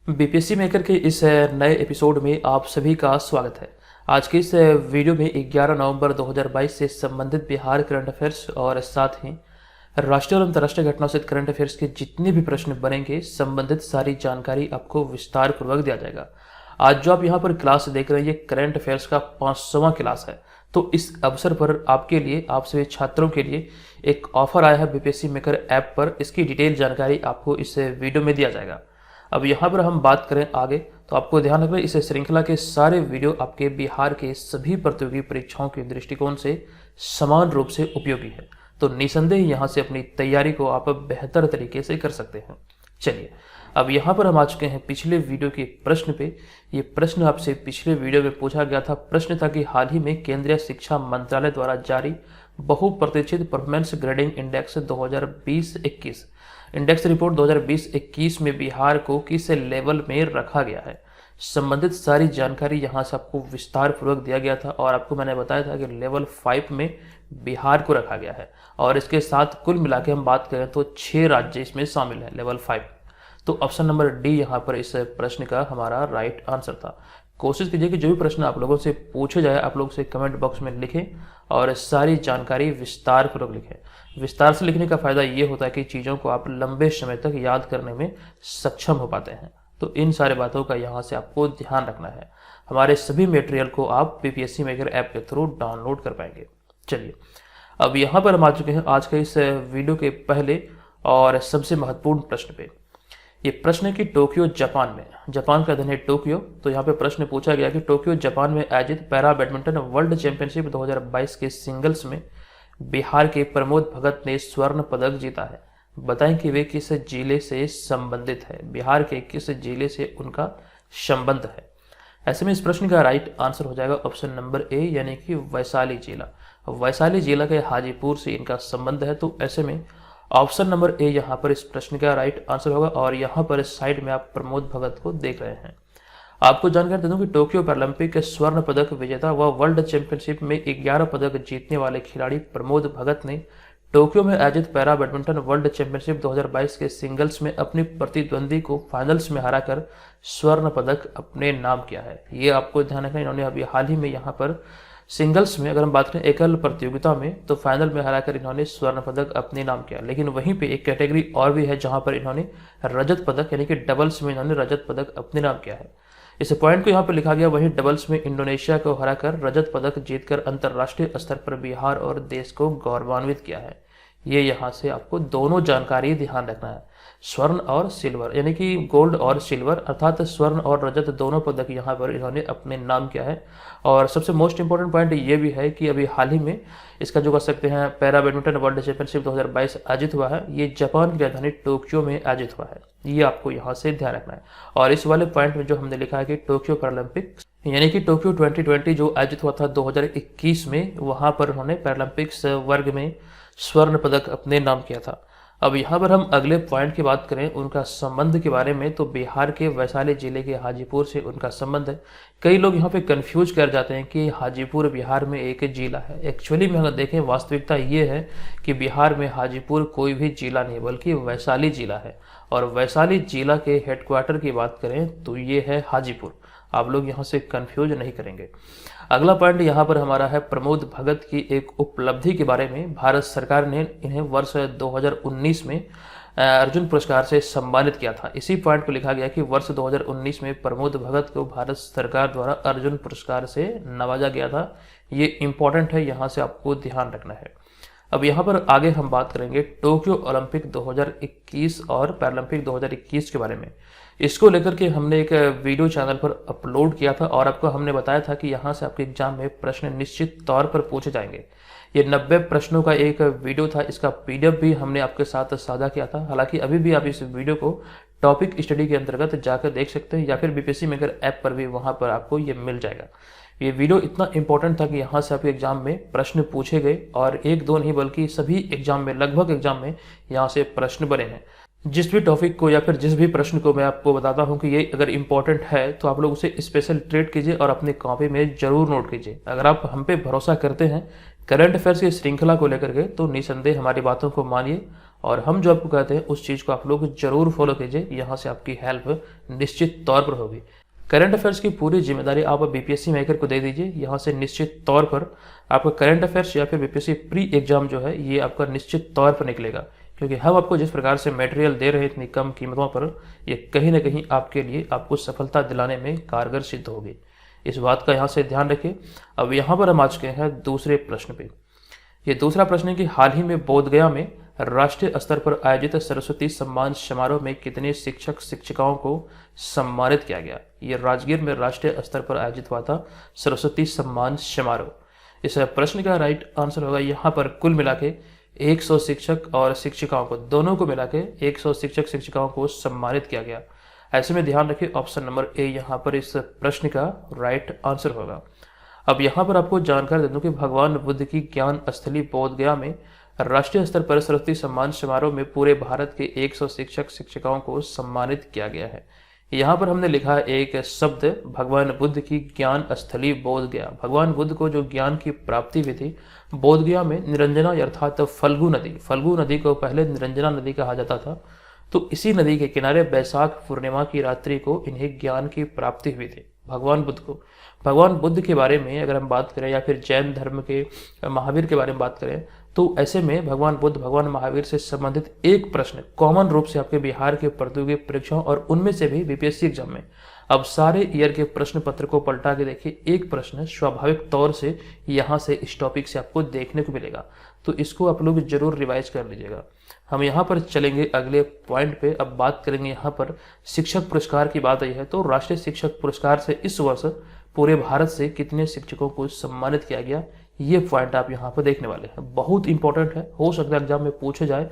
BPSC maker के इस नए एपिसोड में आप सभी का स्वागत है। आज के इस वीडियो में 11 नवंबर 2022 से संबंधित बिहार करंट अफेयर्स और साथ ही राष्ट्रीय और अंतर्राष्ट्रीय घटनाओं से करंट अफेयर्स के जितने भी प्रश्न बनेंगे संबंधित सारी जानकारी आपको विस्तार पूर्वक दिया जाएगा। आज जो आप यहाँ पर क्लास देख रहे हैं ये करंट अफेयर्स का 500वां क्लास है। तो इस अवसर पर आपके लिए, आप सभी छात्रों के लिए एक ऑफर आया है बीपीएससी मेकर ऐप पर। इसकी डिटेल जानकारी आपको इस वीडियो में दिया जाएगा। अब यहाँ पर हम बात करें आगे, तो आपको ध्यान रखना इस श्रृंखला के सारे वीडियो आपके बिहार के सभी प्रतियोगी परीक्षाओं के दृष्टिकोण से समान रूप से उपयोगी है। तो निसंदेह यहाँ से अपनी तैयारी को आप बेहतर तरीके से कर सकते हैं। चलिए, अब यहाँ पर हम आ चुके हैं पिछले वीडियो के प्रश्न पे। ये प्रश्न आपसे पिछले वीडियो में पूछा गया था। प्रश्न था कि हाल ही में केंद्रीय शिक्षा मंत्रालय द्वारा जारी बहुप्रतीक्षित performance grading index 2020-21 index report 2020-21 में बिहार को किस लेवल में रखा गया है। संबंधित सारी जानकारी यहाँ से आपको विस्तार पूर्वक दिया गया था और आपको मैंने बताया था कि लेवल 5 में बिहार को रखा गया है। और इसके साथ कुल मिला के हम बात करें तो 6 राज्य इसमें शामिल है लेवल 5। तो ऑप्शन नंबर डी यहाँ पर इस प्रश्न का हमारा राइट आंसर था। कोशिश कीजिए कि जो भी प्रश्न आप लोगों से पूछे जाए आप लोग से कमेंट बॉक्स में लिखें और सारी जानकारी विस्तार पूर्वक लिखें। विस्तार से लिखने का फायदा ये होता है कि चीज़ों को आप लंबे समय तक याद करने में सक्षम हो पाते हैं। तो इन सारे बातों का यहाँ से आपको ध्यान रखना है। हमारे सभी मटेरियल को आप बीपीएससी मेकर ऐप के थ्रू डाउनलोड कर पाएंगे। चलिए, अब यहाँ पर हम आ चुके हैं आज के इस वीडियो के पहले और सबसे महत्वपूर्ण प्रश्न पे। ये प्रश्न है कि टोक्यो जापान में, जापान का धन है टोक्यो। तो यहाँ पे प्रश्न पूछा गया कि टोक्यो जापान में आयोजित पैरा बैडमिंटन वर्ल्ड चैंपियनशिप 2022 के सिंगल्स में बिहार के प्रमोद भगत ने स्वर्ण पदक जीता है। बताएं कि वे किस जिले से संबंधित है, बिहार के किस जिले से उनका संबंध है। ऐसे में इस प्रश्न का राइट आंसर हो जाएगा ऑप्शन नंबर ए, यानी कि वैशाली जिला। वैशाली जिला के हाजीपुर से इनका संबंध है। तो ऐसे में ऑप्शन नंबर ए यहाँ पर इस प्रश्न का राइट आंसर होगा। और यहाँ पर इस साइड में आप प्रमोद भगत को देख रहे हैं। आपको जानकारी दे दूं कि टोक्यो पैरालंपिक के स्वर्ण पदक विजेता व वर्ल्ड चैंपियनशिप में 11 पदक जीतने वाले खिलाड़ी प्रमोद भगत ने टोक्यो में आयोजित पैरा बैडमिंटन वर्ल्ड चैंपियनशिप 2022 के सिंगल्स में अपनी प्रतिद्वंदी को फाइनल्स में हराकर स्वर्ण पदक अपने नाम किया है। ये आपको ध्यान रखना, इन्होंने अभी हाल ही में यहाँ पर सिंगल्स में, अगर हम बात करें एकल प्रतियोगिता में, तो फाइनल में हराकर इन्होंने स्वर्ण पदक अपने नाम किया। लेकिन वहीं पे एक कैटेगरी और भी है जहां पर इन्होंने रजत पदक, यानी कि डबल्स में इन्होंने रजत पदक अपने नाम किया है। इस पॉइंट को यहाँ पर लिखा गया। वहीं डबल्स में इंडोनेशिया को हराकर रजत पदक जीतकर अंतर्राष्ट्रीय स्तर पर बिहार और देश को गौरवान्वित किया है। ये यहाँ से आपको दोनों जानकारी ध्यान रखना है, स्वर्ण और सिल्वर, यानी कि गोल्ड और सिल्वर, अर्थात स्वर्ण और रजत दोनों पदक यहाँ पर इन्होंने अपने नाम किया है। और सबसे मोस्ट इंपॉर्टेंट पॉइंट ये भी है कि अभी हाल ही में इसका जो कह सकते हैं पैरा बैडमिंटन वर्ल्ड चैंपियनशिप 2022 आयोजित हुआ है, ये जापान की राजधानी टोक्यो में आयोजित हुआ है। ये आपको यहाँ से ध्यान रखना है। और इस वाले पॉइंट में जो हमने लिखा है कि टोक्यो पैरालंपिक, यानी कि टोक्यो 2020 जो आयोजित हुआ था 2021 में, वहां पर उन्होंने पैरालंपिक्स वर्ग में स्वर्ण पदक अपने नाम किया था। अब यहाँ पर हम अगले पॉइंट की बात करें उनका संबंध के बारे में, तो बिहार के वैशाली जिले के हाजीपुर से उनका संबंध है। कई लोग यहाँ पे कंफ्यूज कर जाते हैं कि हाजीपुर बिहार में एक जिला है। एक्चुअली में अगर देखें वास्तविकता ये है कि बिहार में हाजीपुर कोई भी जिला नहीं बल्कि वैशाली जिला है। और वैशाली जिला के हेडक्वार्टर की बात करें तो ये है हाजीपुर। आप लोग यहाँ से कंफ्यूज नहीं करेंगे। अगला पॉइंट यहाँ पर हमारा है प्रमोद भगत की एक उपलब्धि के बारे में। भारत सरकार ने इन्हें वर्ष 2019 में अर्जुन पुरस्कार से सम्मानित किया था। इसी पॉइंट को लिखा गया कि वर्ष 2019 में प्रमोद भगत को भारत सरकार द्वारा अर्जुन पुरस्कार से नवाजा गया था। ये इंपॉर्टेंट है, यहाँ से आपको ध्यान रखना है। अब यहाँ पर आगे हम बात करेंगे टोक्यो ओलंपिक 2021 और पैरालंपिक 2021 के बारे में। इसको लेकर के हमने एक वीडियो चैनल पर अपलोड किया था और आपको हमने बताया था कि यहाँ से आपके एग्जाम में प्रश्न निश्चित तौर पर पूछे जाएंगे। ये 90 प्रश्नों का एक वीडियो था। इसका पीडीएफ भी हमने आपके साथ साझा किया था। हालांकि अभी भी आप इस वीडियो को टॉपिक स्टडी के अंतर्गत जाकर देख सकते हैं या फिर बीपीएससी मेकर ऐप पर भी वहाँ पर आपको ये मिल जाएगा। ये वीडियो इतना इंपॉर्टेंट था कि यहाँ से आपके एग्जाम में प्रश्न पूछे गए और एक दो नहीं बल्कि सभी एग्जाम में, लगभग एग्जाम में यहाँ से प्रश्न बने हैं। जिस भी टॉपिक को या फिर जिस भी प्रश्न को मैं आपको बताता हूँ कि ये अगर इंपॉर्टेंट है तो आप लोग उसे स्पेशल ट्रीट कीजिए और अपनी कॉपी में जरूर नोट कीजिए। अगर आप हम पे भरोसा करते हैं करंट अफेयर्स की श्रृंखला को लेकर के, तो निसंदेह हमारी बातों को मानिए और हम जो आपको कहते हैं उस चीज़ को आप लोग जरूर फॉलो कीजिए, यहाँ से आपकी हेल्प निश्चित तौर पर होगी। करंट अफेयर्स की पूरी जिम्मेदारी आप बीपीएससी मेकर को दे दीजिए, यहाँ से निश्चित तौर पर आपका करंट अफेयर्स या फिर बीपीएससी प्री एग्जाम जो है ये आपका निश्चित तौर पर निकलेगा, क्योंकि हम आपको जिस प्रकार से मटेरियल दे रहे हैं इतनी कम कीमतों पर, ये कहीं ना कहीं आपके लिए आपको सफलता दिलाने में कारगर सिद्ध होगी। इस बात का यहाँ से ध्यान रखिए। अब यहाँ पर हम आ चुके हैं दूसरे प्रश्न पे। ये दूसरा प्रश्न है कि हाल ही में बोधगया में राष्ट्रीय स्तर पर आयोजित सरस्वती सम्मान समारोह में कितने शिक्षक शिक्षिकाओं को सम्मानित किया गया। ये राजगीर में राष्ट्रीय स्तर पर आयोजित हुआ था सरस्वती सम्मान समारोह। इस प्रश्न का राइट आंसर होगा यहाँ पर कुल मिला के 100 शिक्षक और शिक्षिकाओं को, दोनों को मिला के 100 शिक्षक शिक्षिकाओं को सम्मानित किया गया। ऐसे में ध्यान रखिए ऑप्शन नंबर ए यहाँ पर इस प्रश्न का राइट आंसर होगा। अब यहाँ पर आपको जानकारी दे दूं कि भगवान बुद्ध की ज्ञान स्थली बोधगया में राष्ट्रीय स्तर पर सरस्वती सम्मान समारोह में पूरे भारत के 100 शिक्षक शिक्षिकाओं को सम्मानित किया गया है। यहाँ पर हमने लिखा है एक शब्द, भगवान बुद्ध की ज्ञान स्थली बोधगया। भगवान बुद्ध को जो ज्ञान की प्राप्ति हुई थी बोधगया में निरंजना अर्थात फल्गु नदी को पहले निरंजना नदी कहा जाता था, तो इसी नदी के किनारे बैसाख पूर्णिमा की रात्रि को इन्हें ज्ञान की प्राप्ति हुई थी भगवान बुद्ध को। भगवान बुद्ध के बारे में अगर हम बात करें या फिर जैन धर्म के महावीर के बारे में बात करें, तो ऐसे में भगवान बुद्ध भगवान महावीर से संबंधित एक प्रश्न कॉमन रूप से आपके बिहार के प्रतियोगी परीक्षाओं और उनमें से भी बीपीएससी एग्जाम में अब सारे ईयर के प्रश्न पत्र को पलटा के देखिए, एक प्रश्न स्वाभाविक तौर से यहाँ से इस टॉपिक से आपको देखने को मिलेगा, तो इसको आप लोग जरूर रिवाइज कर लीजिएगा। हम यहाँ पर चलेंगे अगले पॉइंट पे। अब बात करेंगे यहाँ पर शिक्षक पुरस्कार की बात आई है, तो राष्ट्रीय शिक्षक पुरस्कार से इस वर्ष पूरे भारत से कितने शिक्षकों को सम्मानित किया गया, ये पॉइंट आप यहाँ पर देखने वाले हैं। बहुत इंपॉर्टेंट है, हो सकता है एग्जाम में पूछे जाए।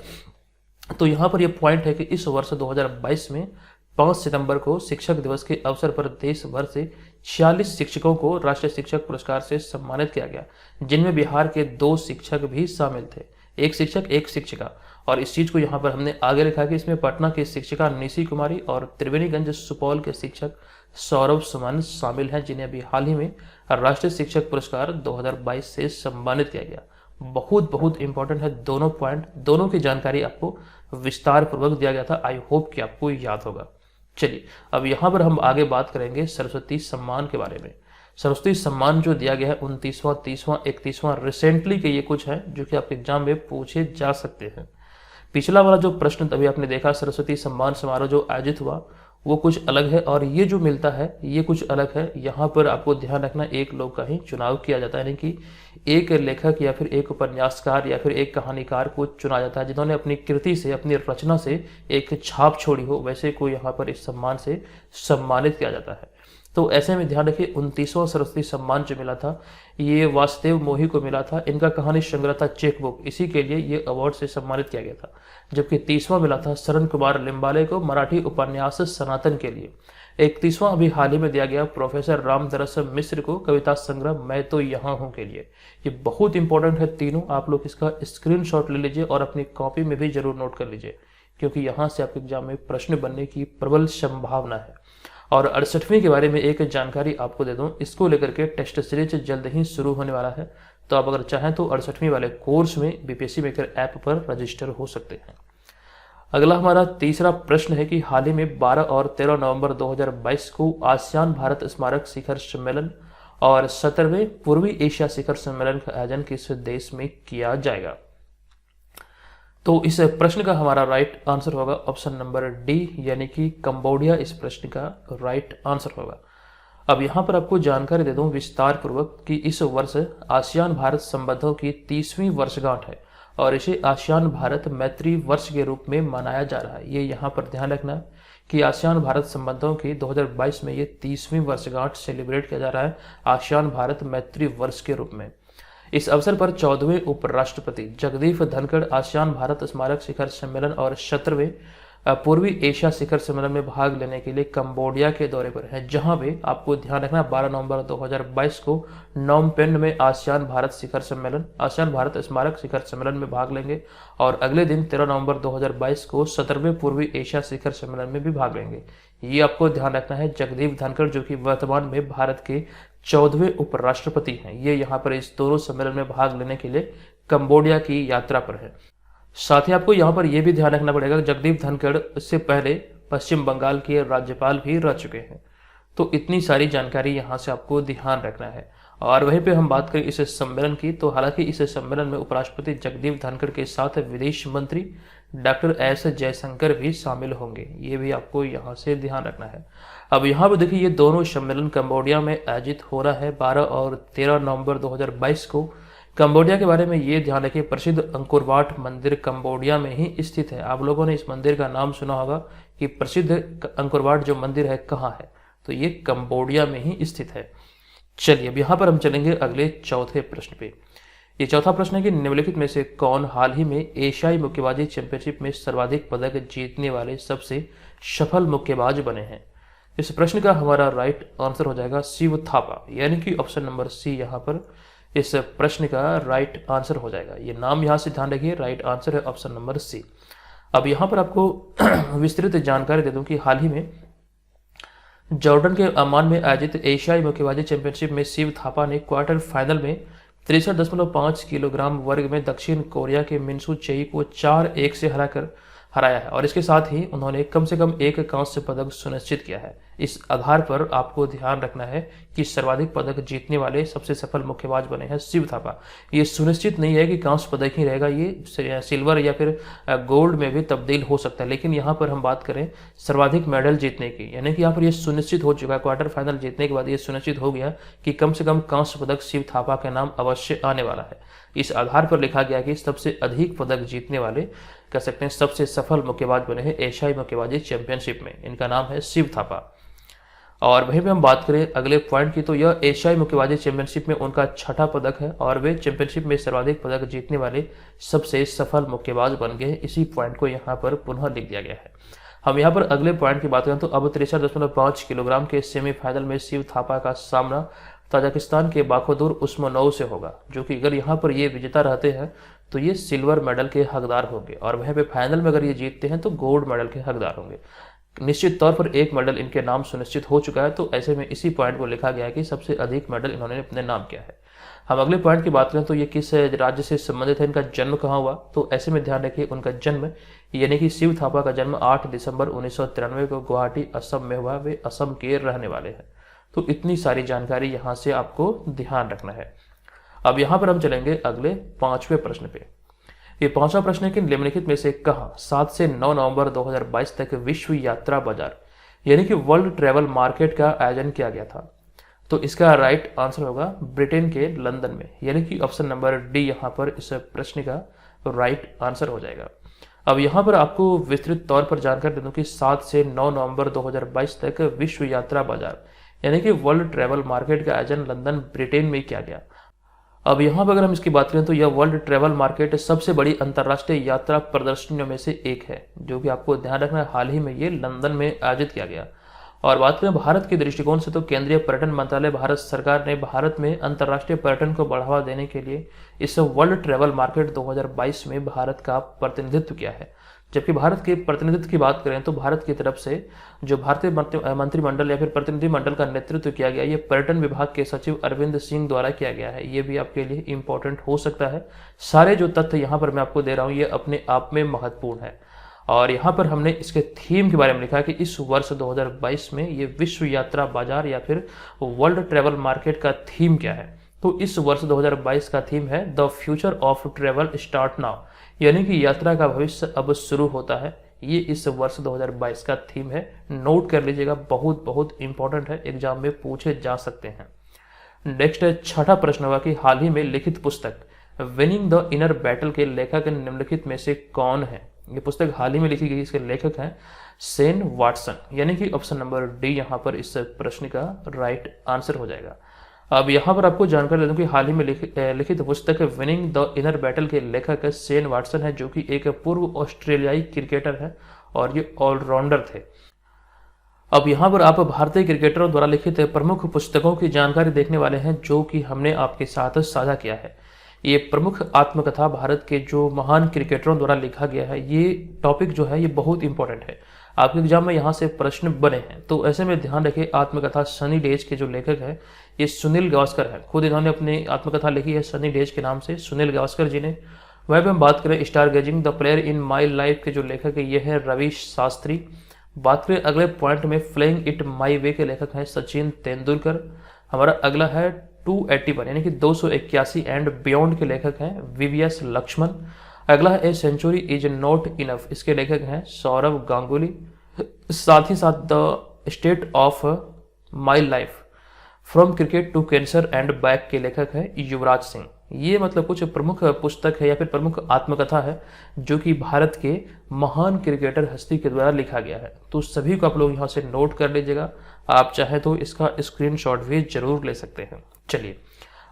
तो यहाँ पर यह पॉइंट है कि इस वर्ष 2022 में 5 सितंबर को शिक्षक दिवस के अवसर पर देश भर से 46 शिक्षकों को राष्ट्रीय शिक्षक पुरस्कार से सम्मानित किया गया, जिनमें बिहार के 2 शिक्षक भी शामिल थे, एक शिक्षक एक शिक्षिका। और इस चीज को यहाँ पर हमने आगे लिखा कि इसमें पटना की शिक्षिका निशी कुमारी और त्रिवेणीगंज सुपौल के शिक्षक सौरभ सुमन शामिल हैं, जिन्हें अभी हाल ही में राष्ट्रीय शिक्षक पुरस्कार 2022 से सम्मानित किया गया। बहुत इंपॉर्टेंट है दोनों पॉइंट, दोनों की जानकारी आपको विस्तार पूर्वक दिया गया था। आई होप कि आपको याद होगा। चलिए अब यहाँ पर हम आगे बात करेंगे सरस्वती सम्मान के बारे में। सरस्वती सम्मान जो दिया गया है 29वां, 30वां, 31वां रिसेंटली के ये कुछ है जो कि आपके एग्जाम में पूछे जा सकते हैं। पिछला वाला जो प्रश्न तभी आपने देखा सरस्वती सम्मान समारोह जो आयोजित हुआ वो कुछ अलग है, और ये जो मिलता है ये कुछ अलग है। यहाँ पर आपको ध्यान रखना एक लोग का ही चुनाव किया जाता है, यानी कि एक लेखक या फिर एक उपन्यासकार या फिर एक कहानीकार को चुना जाता है जिन्होंने अपनी कृति से, अपनी रचना से एक छाप छोड़ी हो, वैसे को यहाँ पर इस सम्मान से सम्मानित किया जाता है। तो ऐसे में ध्यान रखिए 29वां सरस्वती सम्मान जो मिला था ये वासुदेव मोही को मिला था। इनका कहानी संग्रह था चेकबुक, इसी के लिए ये अवार्ड से सम्मानित किया गया था। जबकि 30वां मिला था शरण कुमार लिम्बाले को मराठी उपन्यास सनातन के लिए। 31वां अभी हाल ही में दिया गया प्रोफेसर रामदरस मिश्र को कविता संग्रह मैं तो यहाँ हूँ के लिए। ये बहुत इंपॉर्टेंट है तीनों, आप लोग इसका स्क्रीनशॉट ले लीजिए और अपनी कॉपी में भी जरूर नोट कर लीजिए, क्योंकि यहाँ से आपके एग्जाम में प्रश्न बनने की प्रबल संभावना है। और 68वीं के बारे में एक जानकारी आपको दे दूं, इसको लेकर के टेस्ट सीरीज जल्द ही शुरू होने वाला है, तो आप अगर चाहें तो 68वीं वाले कोर्स में बीपीएससी मेकर ऐप पर रजिस्टर हो सकते हैं। अगला हमारा तीसरा प्रश्न है कि हाल ही में 12 और 13 नवंबर 2022 को आसियान भारत स्मारक शिखर सम्मेलन और 17वें पूर्वी एशिया शिखर सम्मेलन का आयोजन किस देश में किया जाएगा। तो इस प्रश्न का हमारा राइट आंसर होगा ऑप्शन नंबर डी, यानी कि कंबोडिया इस प्रश्न का राइट आंसर होगा। अब यहाँ पर आपको जानकारी दे दूं विस्तार पूर्वक कि इस वर्ष आसियान भारत संबंधों की 30वीं वर्षगांठ है और इसे आसियान भारत मैत्री वर्ष के रूप में मनाया जा रहा है। ये यहाँ पर ध्यान रखना है कि आसियान भारत संबंधों की 2022 में ये 30वीं वर्षगांठ सेलिब्रेट किया जा रहा है आसियान भारत मैत्री वर्ष के रूप में। इस अवसर पर 14वें उपराष्ट्रपति जगदीप धनखड़ आसियान भारत स्मारक शिखर सम्मेलन और 17वें पूर्वी एशिया शिखर सम्मेलन में भाग लेने के लिए कंबोडिया के दौरे पर हैं, जहां वे आपको ध्यान रखना 12 नवंबर 2022 को नॉम पेन में आसियान भारत स्मारक शिखर सम्मेलन में भाग लेंगे और अगले दिन 13 नवंबर 2022 को 17वें पूर्वी एशिया शिखर सम्मेलन में भी भाग लेंगे। ये आपको ध्यान रखना है। जगदीप धनखड़ जो कि वर्तमान में भारत के 14वें उपराष्ट्रपति हैं, ये यहाँ पर इस दोनों सम्मेलन में भाग लेने के लिए कंबोडिया की यात्रा पर है। साथ ही आपको यहाँ पर यह भी ध्यान रखना पड़ेगा जगदीप धनखड़ इससे पहले पश्चिम बंगाल के राज्यपाल भी रह चुके हैं। तो इतनी सारी जानकारी यहाँ से आपको ध्यान रखना है। और वहीं पे हम बात करें इस सम्मेलन की, तो हालांकि इस सम्मेलन में उपराष्ट्रपति जगदीप धनखड़ के साथ विदेश मंत्री डॉक्टर एस जयशंकर भी शामिल होंगे। ये भी आपको यहाँ से ध्यान रखना है। अब यहाँ पर देखिए ये दोनों सम्मेलन कंबोडिया में आयोजित हो रहा है 12 और 13 नवंबर 2022 को। कंबोडिया के बारे में ये ध्यान रखिए, प्रसिद्ध अंकोर मंदिर कंबोडिया में ही स्थित है। आप लोगों ने इस मंदिर का नाम सुना होगा कि प्रसिद्ध अंकोर जो मंदिर है कहाँ है, तो ये कंबोडिया में ही स्थित है। चलिए अब यहाँ पर हम चलेंगे अगले चौथे प्रश्न पे। ये चौथा प्रश्न है कि निम्नलिखित में से कौन हाल ही में एशियाई मुक्केबाजी चैंपियनशिप में सर्वाधिक पदक जीतने वाले सबसे सफल मुक्केबाज बने हैं। इस प्रश्न का हमारा राइट आंसर हो जाएगा शिव थापा, यानी कि ऑप्शन नंबर सी यहाँ पर इस प्रश्न का राइट आंसर हो जाएगा। ये नाम यहाँ से ध्यान रखिए, राइट आंसर है ऑप्शन नंबर सी। अब यहाँ पर आपको विस्तृत जानकारी दे दूं कि हाल ही में जॉर्डन के अमान में आयोजित एशियाई मुक्केबाजी चैंपियनशिप में शिव थापा ने क्वार्टर फाइनल में 63.5 किलोग्राम वर्ग में दक्षिण कोरिया के मिनसू चेई को 4-1 से हराया है और इसके साथ ही उन्होंने कम से कम एक कांस्य पदक सुनिश्चित किया है। इस आधार पर आपको ध्यान रखना है कि सर्वाधिक पदक जीतने वाले सबसे सफल मुक्केबाज बने हैं शिव थापा। ये सुनिश्चित नहीं है कि कांस्य पदक ही रहेगा, ये सिल्वर या फिर गोल्ड में भी तब्दील हो सकता है, लेकिन यहाँ पर हम बात करें सर्वाधिक मेडल जीतने की, यानी कि यहाँ पर ये सुनिश्चित हो चुका है। क्वार्टर फाइनल जीतने के बाद ये सुनिश्चित हो गया कि कम से कम कांस्य पदक शिव थापा के नाम अवश्य आने वाला है। इस आधार पर लिखा गया कि सबसे अधिक पदक जीतने वाले कह सकते हैं सबसे सफल मुक्केबाज बने हैं एशियाई मुक्केबाजी चैंपियनशिप में, इनका नाम है शिव थापा। और वहीं पे हम बात करें अगले पॉइंट की, तो यह एशियाई मुक्केबाजी चैंपियनशिप में उनका छठा पदक है और वे चैंपियनशिप में सर्वाधिक पदक जीतने वाले सबसे सफल मुक्केबाज बन गए। इसी पॉइंट को यहाँ पर पुनः लिख दिया गया है। हम यहाँ पर अगले पॉइंट की बात करें तो अब 63.5 किलोग्राम के सेमीफाइनल में शिव थापा का सामना ताजिकिस्तान के बाखुदुर उस्मानोव से होगा, जो कि अगर यहाँ पर ये विजेता रहते हैं तो ये सिल्वर मेडल के हकदार होंगे और वहीं पे फाइनल में अगर ये जीतते हैं तो गोल्ड मेडल के हकदार होंगे। निश्चित तौर पर एक मेडल इनके नाम सुनिश्चित हो चुका है, तो ऐसे में इसी पॉइंट को लिखा गया है कि सबसे अधिक मेडल इन्होंने अपने नाम किया है। हम अगले पॉइंट की बात करें तो ये किस राज्य से संबंधित है, इनका जन्म कहाँ हुआ, तो ऐसे में ध्यान रखिए उनका जन्म यानी कि शिव थापा का जन्म 8 दिसंबर 1993 को गुवाहाटी असम में हुआ। वे असम के रहने वाले हैं। तो इतनी सारी जानकारी यहाँ से आपको ध्यान रखना है। अब यहाँ पर हम चलेंगे अगले 5वें प्रश्न पे। ये 5वां प्रश्न है कि निम्नलिखित में से कहाँ 7 से 9 नवंबर 2022 तक विश्व यात्रा बाजार यानी कि वर्ल्ड ट्रेवल मार्केट का आयोजन किया गया था। तो इसका राइट आंसर होगा ब्रिटेन के लंदन में, यानी कि ऑप्शन नंबर डी यहाँ पर इस प्रश्न का राइट आंसर हो जाएगा। अब यहाँ पर आपको विस्तृत तौर पर जानकारी दे दूं कि 7 से 9 नवंबर 2022 तक विश्व यात्रा बाजार यानी कि वर्ल्ड ट्रेवल मार्केट का आयोजन लंदन ब्रिटेन में किया गया। अब यहाँ पर अगर हम इसकी बात करें तो यह वर्ल्ड ट्रेवल मार्केट सबसे बड़ी अंतर्राष्ट्रीय यात्रा प्रदर्शनियों में से एक है, जो कि आपको ध्यान रखना है हाल ही में ये लंदन में आयोजित किया गया। और बात करें भारत के दृष्टिकोण से तो केंद्रीय पर्यटन मंत्रालय भारत सरकार ने भारत में अंतर्राष्ट्रीय पर्यटन को बढ़ावा देने के लिए इस वर्ल्ड ट्रेवल मार्केट 2022 में भारत का प्रतिनिधित्व किया है। जबकि भारत के प्रतिनिधित्व की बात करें तो भारत की तरफ से जो भारतीय मंत्रिमंडल या फिर प्रतिनिधि मंडल का नेतृत्व किया गया, ये पर्यटन विभाग के सचिव अरविंद सिंह द्वारा किया गया है। ये भी आपके लिए इंपॉर्टेंट हो सकता है। सारे जो तथ्य यहाँ पर मैं आपको दे रहा हूँ ये अपने आप में महत्वपूर्ण है। और यहाँ पर हमने इसके थीम के बारे में लिखा है कि इस वर्ष 2022 में ये विश्व यात्रा बाजार या फिर वर्ल्ड ट्रेवल मार्केट का थीम क्या है। तो इस वर्ष 2022 का थीम है the future of travel start now, यानी कि यात्रा का भविष्य अब शुरू होता है। ये इस वर्ष 2022 का थीम है। नोट कर लीजिएगा, बहुत बहुत इंपॉर्टेंट है, एग्जाम में पूछे जा सकते हैं। नेक्स्ट है छठा प्रश्न होगा कि हाल ही में लिखित पुस्तक विनिंग द इनर बैटल के लेखक निम्नलिखित में से कौन है। ये पुस्तक हाल ही में लिखी गई, इसके लेखक हैं शेन वाटसन, यानी कि ऑप्शन नंबर डी यहाँ पर इस प्रश्न का राइट आंसर हो जाएगा। अब यहाँ पर आपको जानकारी दे दूं कि हाल ही में लिखित पुस्तक विनिंग द इनर बैटल के लेखक शेन वाटसन है, जो कि एक पूर्व ऑस्ट्रेलियाई क्रिकेटर है और ये ऑलराउंडर थे। अब यहाँ पर आप भारतीय क्रिकेटरों द्वारा लिखित प्रमुख पुस्तकों की जानकारी देखने वाले हैं, जो कि हमने आपके साथ साझा किया है। ये प्रमुख आत्मकथा भारत के जो महान क्रिकेटरों द्वारा लिखा गया है। ये टॉपिक जो है ये बहुत इंपॉर्टेंट है, आपके एग्जाम में यहाँ से प्रश्न बने हैं। तो ऐसे में ध्यान रखिए, आत्मकथा सनी डेज के जो लेखक हैं ये सुनील गावस्कर हैं। खुद इन्होंने अपनी आत्मकथा लिखी है सनी डेज के नाम से, सुनील गावस्कर जी ने। वहीं पे हम बात करें star gazing the player in my life के जो लेखक है ये है रवि शास्त्री। बात करें अगले पॉइंट में फ्लेइंग इट माई वे के लेखक हैं सचिन तेंदुलकर। हमारा अगला है 281 यानी कि 281 एंड बियॉन्ड के लेखक हैं वीवीएस लक्ष्मण। अगला है a century is not enough, इसके लेखक हैं सौरव गांगुली। साथ ही साथ the state of my life from cricket to cancer and back के लेखक हैं युवराज सिंह। ये मतलब कुछ प्रमुख पुस्तक है या फिर प्रमुख आत्मकथा है जो कि भारत के महान क्रिकेटर हस्ती के द्वारा लिखा गया है। तो सभी को आप लोग यहाँ से नोट कर लीजिएगा, आप चाहे तो इसका स्क्रीनशॉट भी जरूर ले सकते हैं। चलिए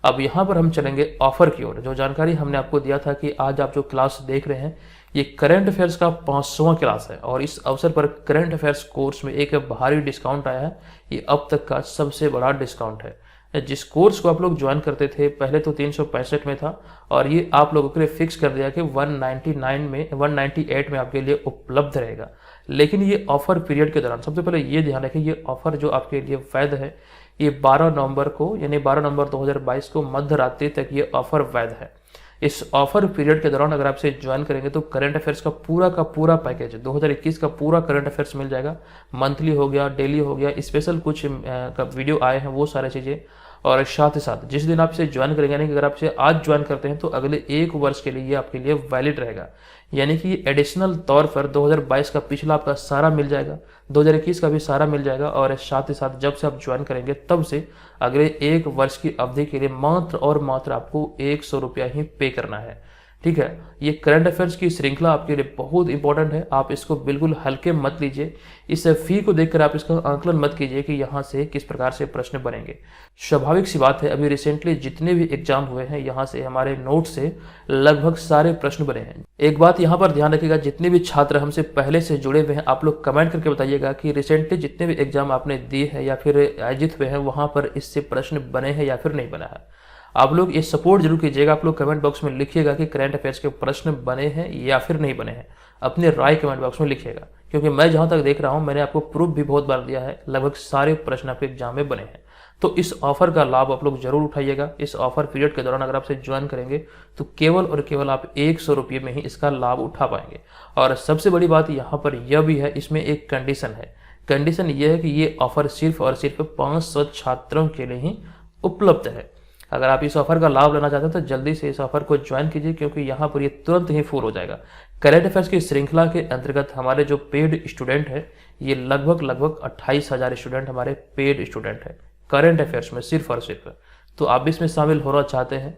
अब यहाँ पर हम चलेंगे ऑफर की ओर। जो जानकारी हमने आपको दिया था कि आज आप जो क्लास देख रहे हैं ये करंट अफेयर्स का 500वां क्लास है और इस अवसर पर करंट अफेयर्स कोर्स में एक भारी डिस्काउंट आया है। ये अब तक का सबसे बड़ा डिस्काउंट है। जिस कोर्स को आप लोग ज्वाइन करते थे पहले तो 365 में था और ये आप लोगों के लिए फिक्स कर दिया कि 198 में आपके लिए उपलब्ध रहेगा। लेकिन ये ऑफर पीरियड के दौरान सबसे पहले ये ध्यान रखें, ये ऑफर जो आपके लिए वैध है ये 12 नवंबर को यानी 12 नवंबर 2022 को मध्य रात्रि तक ये ऑफर वैध है। इस ऑफर पीरियड के दौरान अगर आप इसे ज्वाइन करेंगे तो करंट अफेयर्स का पूरा पैकेज 2021 का पूरा करंट अफेयर्स मिल जाएगा। मंथली हो गया, डेली हो गया, स्पेशल कुछ वीडियो आए हैं वो सारी चीज़ें। और साथ ही साथ जिस दिन आप इसे ज्वाइन करेंगे यानी कि अगर आप इसे आज ज्वाइन करते हैं तो अगले 1 वर्ष के लिए ये आपके लिए वैलिड रहेगा। यानी कि एडिशनल तौर पर 2022 का पिछला आपका सारा मिल जाएगा, 2021 का भी सारा मिल जाएगा और साथ ही साथ जब से आप ज्वाइन करेंगे तब से अगले 1 वर्ष की अवधि के लिए मात्र और मात्र आपको 100 रुपया ही पे करना है। ठीक है, ये करंट अफेयर्स की श्रृंखला आपके लिए बहुत इंपॉर्टेंट है, आप इसको बिल्कुल हल्के मत लीजिए। इस फी को देखकर आप इसका आंकलन मत कीजिए कि यहाँ से किस प्रकार से प्रश्न बनेंगे। स्वाभाविक सी बात है, अभी रिसेंटली जितने भी एग्जाम हुए हैं यहाँ से हमारे नोट से लगभग सारे प्रश्न बने हैं। एक बात यहाँ पर ध्यान रखिएगा, जितने भी छात्र हमसे पहले से जुड़े हुए हैं आप लोग कमेंट करके बताइएगा कि रिसेंटली जितने भी एग्जाम आपने दिए हैं या फिर आयोजित हुए हैं वहाँ पर इससे प्रश्न बने हैं या फिर नहीं बना है। आप लोग ये सपोर्ट जरूर कीजिएगा, आप लोग कमेंट बॉक्स में लिखिएगा कि करंट अफेयर्स के प्रश्न बने हैं या फिर नहीं बने हैं। अपनी राय कमेंट बॉक्स में लिखिएगा, क्योंकि मैं जहां तक देख रहा हूं मैंने आपको प्रूफ भी बहुत बार दिया है, लगभग सारे प्रश्न आपके एग्जाम में बने हैं। तो इस ऑफर का लाभ आप लोग जरूर उठाइएगा। इस ऑफर पीरियड के दौरान अगर आप इसे ज्वाइन करेंगे तो केवल और केवल आप 100 रुपये में ही इसका लाभ उठा पाएंगे। और सबसे बड़ी बात यहाँ पर यह भी है, इसमें एक कंडीशन है। कंडीशन यह है कि ये ऑफर सिर्फ और सिर्फ 500 छात्रों के लिए ही उपलब्ध है। अगर आप इस ऑफर का लाभ लेना चाहते हैं तो जल्दी से इस ऑफर को ज्वाइन कीजिए, क्योंकि यहाँ पर ये तुरंत ही फुल हो जाएगा। करंट अफेयर्स की श्रृंखला के अंतर्गत हमारे जो पेड स्टूडेंट है ये लगभग 28,000 स्टूडेंट हमारे पेड स्टूडेंट है करंट अफेयर्स में सिर्फ और सिर्फ। तो आप भी इसमें शामिल होना चाहते हैं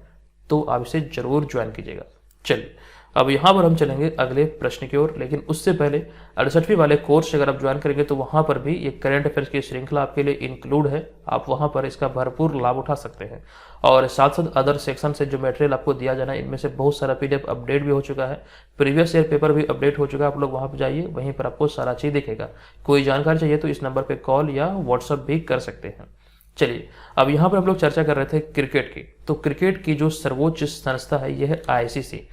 तो आप इसे जरूर ज्वाइन कीजिएगा। चलिए अब यहाँ पर हम चलेंगे अगले प्रश्न की ओर, लेकिन उससे पहले 68वीं वाले कोर्स अगर आप ज्वाइन करेंगे तो वहाँ पर भी ये करंट अफेयर्स की श्रृंखला आपके लिए इंक्लूड है। आप वहाँ पर इसका भरपूर लाभ उठा सकते हैं। और साथ साथ अदर सेक्शन से जो मटेरियल आपको दिया जाना है इनमें से बहुत सारा PDF अपडेट भी हो चुका है, प्रीवियस ईयर पेपर भी अपडेट हो चुका है। आप लोग वहाँ पर जाइए, वहीं पर आपको सारा चीज़ दिखेगा। कोई जानकारी चाहिए तो इस नंबर पर कॉल या व्हाट्सअप भी कर सकते हैं। चलिए अब यहाँ पर हम लोग चर्चा कर रहे थे क्रिकेट की। तो क्रिकेट की जो सर्वोच्च संस्था है यह है ICC।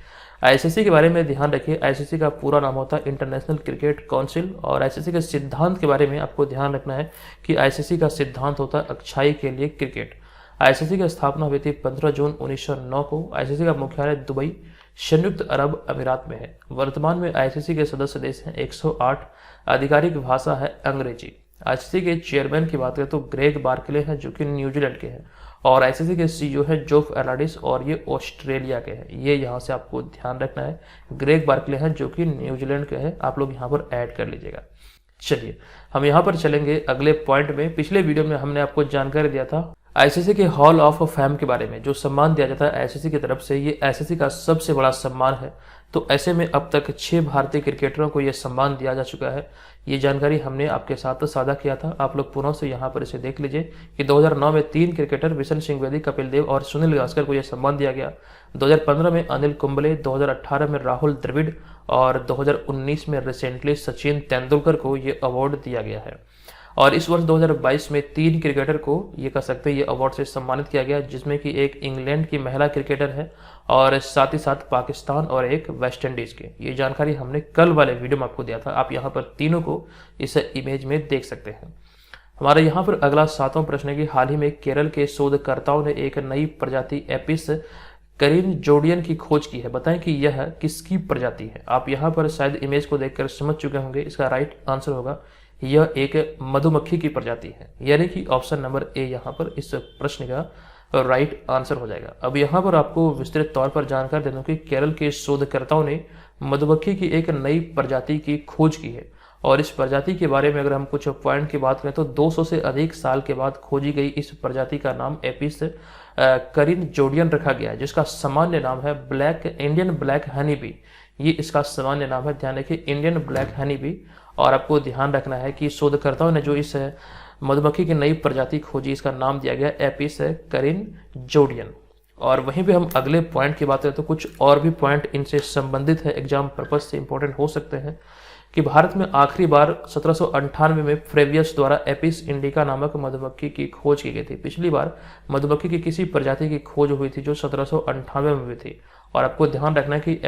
ICC के बारे में ध्यान रखिए, ICC का पूरा नाम होता है इंटरनेशनल क्रिकेट काउंसिल। और ICC के सिद्धांत के बारे में आपको ध्यान रखना है कि ICC का सिद्धांत होता है अच्छाई के लिए क्रिकेट। ICC की स्थापना हुई थी 15 जून 1909 को। ICC का मुख्यालय दुबई संयुक्त अरब अमीरात में है। वर्तमान में ICC के सदस्य देश हैं 108। आधिकारिक भाषा है अंग्रेजी। ICC के चेयरमैन की बात करें तो ग्रेग बार्कले हैं जो कि न्यूजीलैंड के हैं। और ICC के CEO है जोफ एलाडिस और ये ऑस्ट्रेलिया के हैं। ये यहाँ से आपको ध्यान रखना है, ग्रेग बार्कले हैं जो कि न्यूजीलैंड के हैं, आप लोग यहाँ पर ऐड कर लीजिएगा। चलिए हम यहाँ पर चलेंगे अगले पॉइंट में। पिछले वीडियो में हमने आपको जानकारी दिया था ICC के हॉल ऑफ फेम के बारे में। जो सम्मान दिया जाता है ICC की तरफ से, ये ICC का सबसे बड़ा सम्मान है। तो ऐसे में अब तक 6 भारतीय क्रिकेटरों को यह सम्मान दिया जा चुका है। ये जानकारी हमने आपके साथ साझा किया था, आप लोग पुनः से यहाँ पर इसे देख लीजिए कि 2009 में 3 क्रिकेटर बिशन सिंह बेदी, कपिल देव और सुनील गावस्कर को यह सम्मान दिया गया। 2015 में अनिल कुंबले, 2018 में राहुल द्रविड़ और 2019 में रिसेंटली सचिन तेंदुलकर को ये अवार्ड दिया गया है। और इस वर्ष 2022 में 3 क्रिकेटर को ये कह सकते हैं ये अवार्ड से सम्मानित किया गया, जिसमें कि एक इंग्लैंड की महिला क्रिकेटर है और साथ ही साथ पाकिस्तान और एक वेस्ट इंडीज के। ये जानकारी हमने कल वाले वीडियो में आपको दिया था, आप यहाँ पर तीनों को इस इमेज में देख सकते हैं। हमारे यहाँ पर अगला 7वां प्रश्न है कि हाल ही में केरल के शोधकर्ताओं ने एक नई प्रजाति एपिस करीन जोडियन की खोज की है। बताएं कि यह किसकी प्रजाति है। आप यहाँ पर शायद इमेज को देखकर समझ चुके होंगे। इसका राइट आंसर होगा यह एक मधुमक्खी की प्रजाति है, यानी कि ऑप्शन नंबर ए यहाँ पर इस प्रश्न का राइट आंसर हो जाएगा। अब यहाँ पर आपको विस्तृत तौर पर जानकारी दे दूं कि केरल के शोधकर्ताओं ने मधुमक्खी की एक नई प्रजाति की खोज की है, और इस प्रजाति के बारे में अगर हम कुछ पॉइंट की बात करें तो 200 से अधिक साल के बाद खोजी गई इस प्रजाति का नाम एपिस करीन जोडियन रखा गया है, जिसका सामान्य नाम है इंडियन ब्लैक हनी बी। ये इसका सामान्य नाम है, ध्यान रखिए, इंडियन ब्लैक हनी बी। और आपको ध्यान रखना है कि शोधकर्ताओं ने जो इस मधुमक्खी की नई प्रजाति खोजी, इसका नाम दिया गया एपिस करीन जोडियन। और वहीं पे हम अगले पॉइंट की बात करें तो कुछ और भी पॉइंट इनसे संबंधित है, एग्जाम पर्पज से इंपॉर्टेंट हो सकते हैं, कि भारत में आखिरी बार 1798 में फ्रेवियस द्वारा एपिस इंडिका नामक मधुमक्खी की खोज की गई थी। पिछली बार मधुमक्खी की किसी प्रजाति की खोज हुई थी जो 1798 में हुई थी। और आपको ध्यान रखना है कि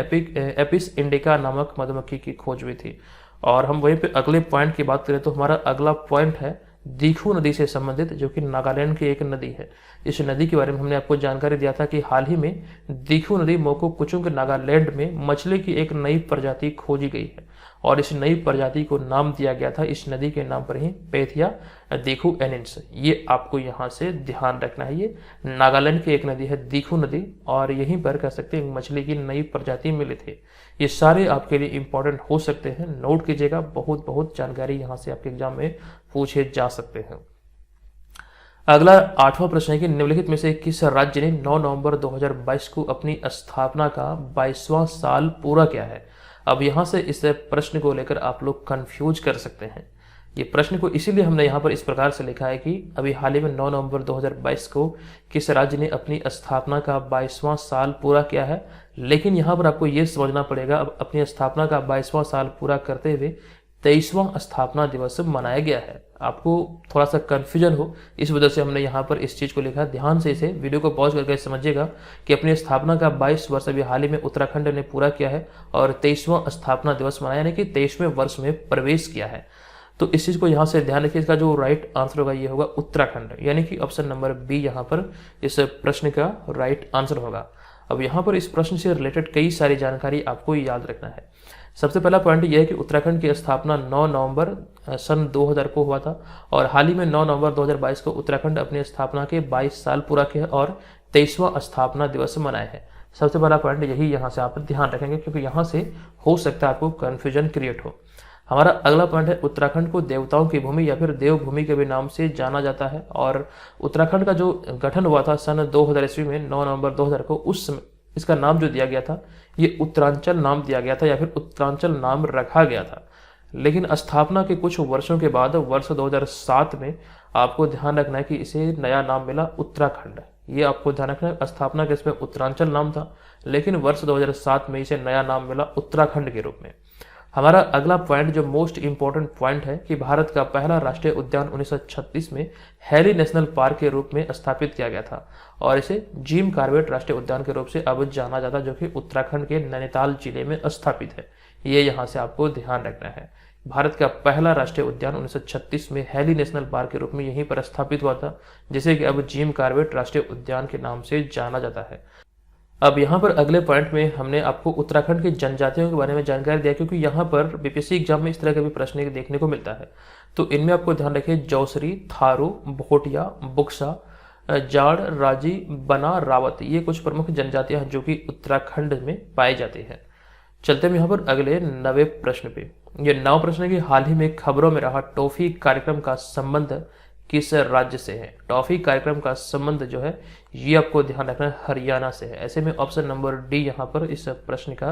एपिस इंडिका नामक मधुमक्खी की खोज हुई थी। और हम वहीं पे अगले पॉइंट की बात करें तो हमारा अगला पॉइंट है दीखू नदी से संबंधित, जो कि नागालैंड की एक नदी है। इस नदी के बारे में हमने आपको जानकारी दिया था कि हाल ही में दीखू नदी मोकोकुचुंग नागालैंड में मछली की एक नई प्रजाति खोजी गई है, और इस नई प्रजाति को नाम दिया गया था इस नदी के नाम पर ही, पैथिया दीखू एनिन्स। ये आपको यहाँ से ध्यान रखना है। ये नागालैंड की एक नदी है दीखू नदी, और यहीं पर कह सकते हैं मछली की नई प्रजाति मिले थे। ये सारे आपके लिए इंपॉर्टेंट हो सकते हैं, नोट कीजिएगा। बहुत बहुत जानकारी यहाँ से आपके एग्जाम में पूछे जा सकते हैं। अगला 8वां प्रश्न है कि निम्नलिखित में से किस राज्य ने 9 नवंबर 2022 को अपनी स्थापना का 22वां साल पूरा किया है। अब यहाँ से इस प्रश्न को लेकर आप लोग कंफ्यूज कर सकते हैं। ये प्रश्न को इसीलिए हमने यहाँ पर इस प्रकार से लिखा है कि अभी हाल ही में 9 नवंबर 2022 को किस राज्य ने अपनी स्थापना का 22वां साल पूरा किया है। लेकिन यहाँ पर आपको ये समझना पड़ेगा, अब अपनी स्थापना का 22वां साल पूरा करते हुए 23वां स्थापना दिवस मनाया गया है। आपको थोड़ा सा कन्फ्यूजन हो, इस वजह से हमने यहाँ पर इस चीज़ को लिखा। ध्यान से इसे वीडियो को पॉज करके समझिएगा कि अपनी स्थापना का 22 वर्ष अभी हाल ही में उत्तराखंड ने पूरा किया है, और 23वां स्थापना दिवस मनाया, यानी कि 23वें वर्ष में प्रवेश किया है। तो इस चीज़ को यहाँ से ध्यान रखिए। इसका जो राइट आंसर होगा ये होगा उत्तराखंड, यानी कि ऑप्शन नंबर बी यहाँ पर इस प्रश्न का राइट आंसर होगा। अब यहाँ पर इस प्रश्न से रिलेटेड कई सारी जानकारी आपको याद रखना है। सबसे पहला पॉइंट यह है कि उत्तराखंड की स्थापना 9 नवंबर सन 2000 को हुआ था, और हाल ही में 9 नवंबर 2022 को उत्तराखंड अपनी स्थापना के 22 साल पूरा किया और 23वां स्थापना दिवस मनाया है। सबसे बड़ा पॉइंट यही यहाँ से आप ध्यान रखेंगे, क्योंकि यहाँ से हो सकता है आपको कन्फ्यूजन क्रिएट हो। हमारा अगला पॉइंट है उत्तराखंड को देवताओं की भूमि या फिर देवभूमि के भी नाम से जाना जाता है, और उत्तराखंड का जो गठन हुआ था सन 2000 ईस्वी में 9 नवंबर 2000 को, उस समय इसका नाम जो दिया गया था ये उत्तरांचल नाम दिया गया था, या फिर उत्तरांचल नाम रखा गया था। लेकिन स्थापना के कुछ वर्षों के बाद वर्ष 2007 में आपको ध्यान रखना है कि इसे नया नाम मिला उत्तराखंड। ये आपको ध्यान रखना है, स्थापना के इसमें उत्तरांचल नाम था, लेकिन वर्ष 2007 में इसे नया नाम मिला उत्तराखंड के रूप में। हमारा अगला पॉइंट जो मोस्ट इंपॉर्टेंट पॉइंट है कि भारत का पहला राष्ट्रीय उद्यान 1936 में हैली नेशनल पार्क के रूप में स्थापित किया गया था, और इसे जिम कॉर्बेट राष्ट्रीय उद्यान के रूप से अब जाना जाता है, जो कि उत्तराखंड के नैनीताल जिले में स्थापित है। ये यहाँ से आपको ध्यान रखना है। भारत का पहला राष्ट्रीय उद्यान 1936 में हैली नेशनल पार्क के रूप में यहीं पर स्थापित हुआ था, जिसे कि अब जिम कॉर्बेट राष्ट्रीय उद्यान के नाम से जाना जाता है। अब यहाँ पर अगले पॉइंट में हमने आपको उत्तराखंड की जनजातियों के बारे में जानकारी दिया, क्योंकि यहाँ पर बीपीएससी एग्जाम में इस तरह के भी प्रश्न देखने को मिलता है। तो इनमें आपको ध्यान रखिए जौसरी, थारू, भोटिया, बुक्सा, जाड़, राजी, बना, रावत, ये कुछ प्रमुख जनजातियां हैं जो कि उत्तराखंड में पाई जाती हैं। चलते हैं यहाँ पर अगले 9वें प्रश्न पे। ये 9वां प्रश्न है कि हाल ही में खबरों में रहा टॉफी कार्यक्रम का संबंध किस राज्य से है। टॉफी कार्यक्रम का संबंध जो है ये आपको ध्यान रखना है हरियाणा से है। ऐसे में ऑप्शन नंबर डी यहाँ पर इस प्रश्न का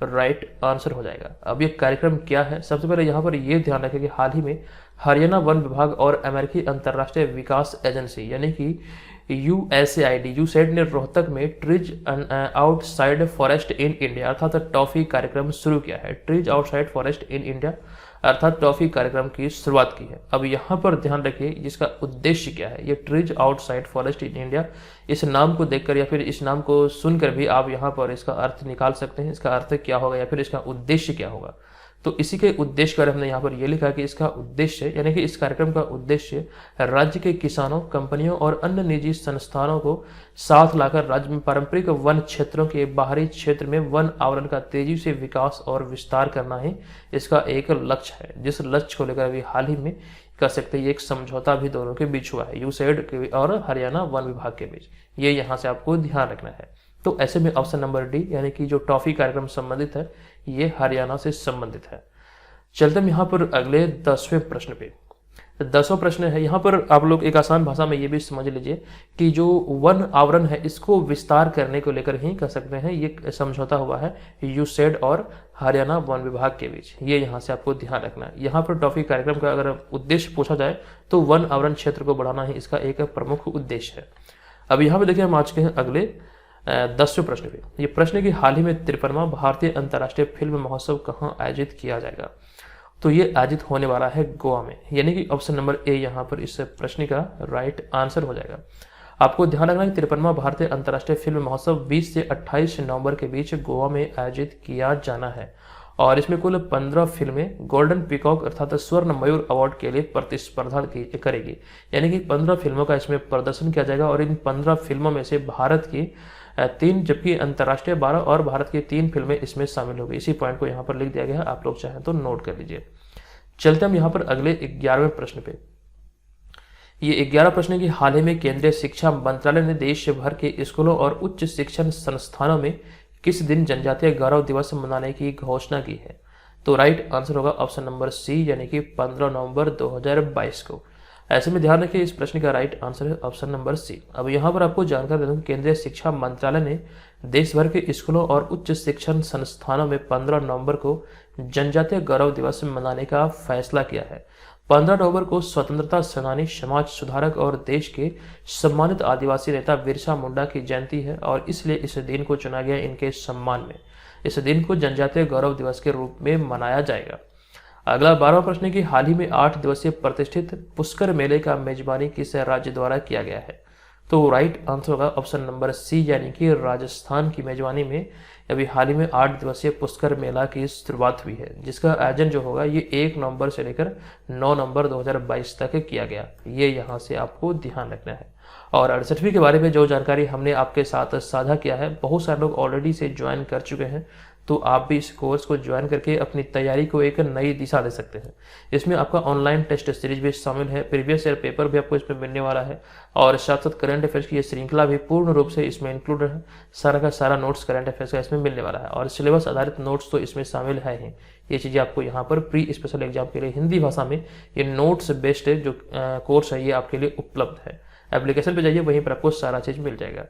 राइट आंसर हो जाएगा। अब ये कार्यक्रम क्या है, सबसे पहले यहाँ पर ये ध्यान रखें कि हाल ही में हरियाणा वन विभाग और अमेरिकी अंतर्राष्ट्रीय विकास एजेंसी यानी कि यूएसएआईडी ने रोहतक में trees outside forest in India अर्थात टॉफी कार्यक्रम शुरू किया है। Trees outside forest in India अर्थात टॉफी कार्यक्रम की शुरुआत की है। अब यहाँ पर ध्यान रखिए इसका उद्देश्य क्या है। ये trees outside forest in India, इस नाम को देखकर या फिर इस नाम को सुनकर भी आप यहाँ पर इसका अर्थ निकाल सकते हैं, इसका अर्थ क्या होगा या फिर इसका उद्देश्य क्या होगा। तो इसी के उद्देश्य के बारे में हमने यहाँ पर ये लिखा कि इसका उद्देश्य यानी कि इस कार्यक्रम का उद्देश्य राज्य के किसानों, कंपनियों और अन्य निजी संस्थानों को साथ लाकर राज्य में पारंपरिक वन क्षेत्रों के बाहरी क्षेत्र में वन आवरण का तेजी से विकास और विस्तार करना ही इसका एक लक्ष्य है, जिस लक्ष्य को लेकर अभी हाल ही में कर सकते हैं एक समझौता भी दोनों के बीच हुआ है, यूसैड और हरियाणा वन विभाग के बीच। ये यहाँ से आपको ध्यान रखना है। तो ऐसे में ऑप्शन नंबर डी यानी कि जो टॉफी कार्यक्रम संबंधित है ये हरियाणा से संबंधित है। चलते हम यहाँ पर अगले 10वें प्रश्न पे। 10वां प्रश्न है, यहाँ पर आप लोग एक आसान भाषा में ये भी समझ लीजिए कि जो वन आवरण है इसको विस्तार करने को लेकर ही कर सकते हैं ये समझौता हुआ है यूसैड और हरियाणा वन विभाग के बीच। ये यहाँ से आपको ध्यान रखना है। यहाँ पर टॉफी कार्यक्रम का अगर उद्देश्य पूछा जाए तो वन आवरण क्षेत्र को बढ़ाना ही इसका एक प्रमुख उद्देश्य है। अब यहाँ पे देखिए हम आज के हैं अगले 10वें प्रश्न पे। ये प्रश्न की हाल ही में 53वां भारतीय अंतर्राष्ट्रीय फिल्म महोत्सव कहाँ आयोजित किया जाएगा? तो ये आयोजित होने वाला है गोवा में, यानी कि ऑप्शन नंबर ए यहाँ पर इस प्रश्न का राइट आंसर हो जाएगा। आपको ध्यान रखना है कि 53वां भारतीय अंतर्राष्ट्रीय फिल्म महोत्सव 20 से 28 नवंबर के बीच गोवा में आयोजित किया जाना है और इसमें कुल 15 फिल्में गोल्डन पीकॉक अर्थात स्वर्ण मयूर अवार्ड के लिए प्रतिस्पर्धा करेगी, यानी कि 15 फिल्मों का इसमें प्रदर्शन किया जाएगा और इन 15 फिल्मों में से भारत की 3 जबकि अंतर्राष्ट्रीय 12 और भारत की 3 फिल्में इसमें शामिल होगी। इसी पॉइंट को यहाँ पर लिख दिया गया है, आप लोग चाहें तो नोट कर लीजिए। चलते हम यहाँ पर अगले 11वें प्रश्न पे। ये 11 प्रश्न की हाल ही में केंद्रीय शिक्षा मंत्रालय ने देश भर के स्कूलों और उच्च शिक्षण संस्थानों में किस दिन जनजातीय गौरव दिवस मनाने की घोषणा की है? तो राइट आंसर होगा ऑप्शन नंबर सी यानी कि 15 नवंबर 2022 को। ऐसे में ध्यान रखिए इस प्रश्न का राइट आंसर है ऑप्शन नंबर सी। अब यहाँ पर आपको जानकारी दे दूं केंद्रीय शिक्षा मंत्रालय ने देश भर के स्कूलों और उच्च शिक्षण संस्थानों में 15 नवंबर को जनजातीय गौरव दिवस मनाने का फैसला किया है। 15 नवंबर को स्वतंत्रता सेनानी, समाज सुधारक और देश के सम्मानित आदिवासी नेता बिरसा मुंडा की जयंती है और इसलिए इस दिन को चुना गया इनके सम्मान में। इस दिन को जनजातीय गौरव दिवस के रूप में मनाया जाएगा। अगला 12वां प्रश्न की हाल ही में 8 दिवसीय प्रतिष्ठित पुष्कर मेले का मेजबानी किस राज्य द्वारा किया गया है? तो राइट आंसर होगा ऑप्शन नंबर सी यानी कि राजस्थान की मेजबानी में अभी हाल ही में 8 दिवसीय पुष्कर मेला की शुरुआत हुई है, जिसका आयोजन जो होगा ये 1 नवंबर से लेकर 9 नवंबर 2022 तक किया गया। ये यहाँ से आपको ध्यान रखना है। और 68वीं के बारे में जो जानकारी हमने आपके साथ साझा किया है, बहुत सारे लोग ऑलरेडी से ज्वाइन कर चुके हैं, तो आप भी इस कोर्स को ज्वाइन करके अपनी तैयारी को एक नई दिशा दे सकते हैं। इसमें आपका ऑनलाइन टेस्ट सीरीज भी शामिल है, प्रीवियस ईयर पेपर भी आपको इसमें मिलने वाला है और साथ साथ करंट अफेयर्स की ये श्रृंखला भी पूर्ण रूप से इसमें इंक्लूड है। सारा का सारा नोट्स करंट अफेयर्स का इसमें मिलने वाला है और सिलेबस आधारित नोट्स तो इसमें शामिल है ही। ये चीज़ें आपको यहाँ पर प्री स्पेशल एग्जाम के लिए हिंदी भाषा में ये नोट्स बेस्ड जो कोर्स है ये आपके लिए उपलब्ध है। एप्लीकेशन पे जाइए, वहीं पर आपको सारा चीज़ मिल जाएगा।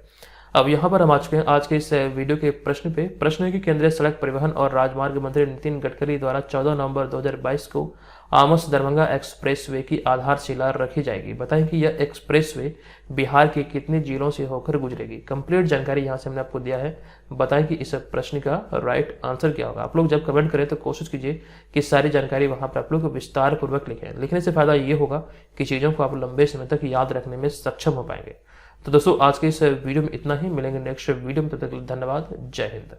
अब यहाँ पर हम आ चुके हैं आज के इस वीडियो के प्रश्न पे। प्रश्न है कि केंद्रीय सड़क परिवहन और राजमार्ग मंत्री नितिन गडकरी द्वारा 14 नवंबर 2022 को आमस दरभंगा एक्सप्रेसवे की आधारशिला रखी जाएगी। बताएं कि यह एक्सप्रेसवे बिहार के कितने जिलों से होकर गुजरेगी? कंप्लीट जानकारी यहाँ से हमने आपको दिया है। बताएं कि इस प्रश्न का राइट आंसर क्या होगा। आप लोग जब कमेंट करें तो कोशिश कीजिए कि सारी जानकारी वहाँ पर आप लोग विस्तार पूर्वक लिखें। लिखने से फायदा ये होगा कि चीज़ों को आप लंबे समय तक याद रखने में सक्षम हो पाएंगे। तो दोस्तों आज के इस वीडियो में इतना ही, मिलेंगे नेक्स्ट वीडियो में, तब तक धन्यवाद, जय हिंद।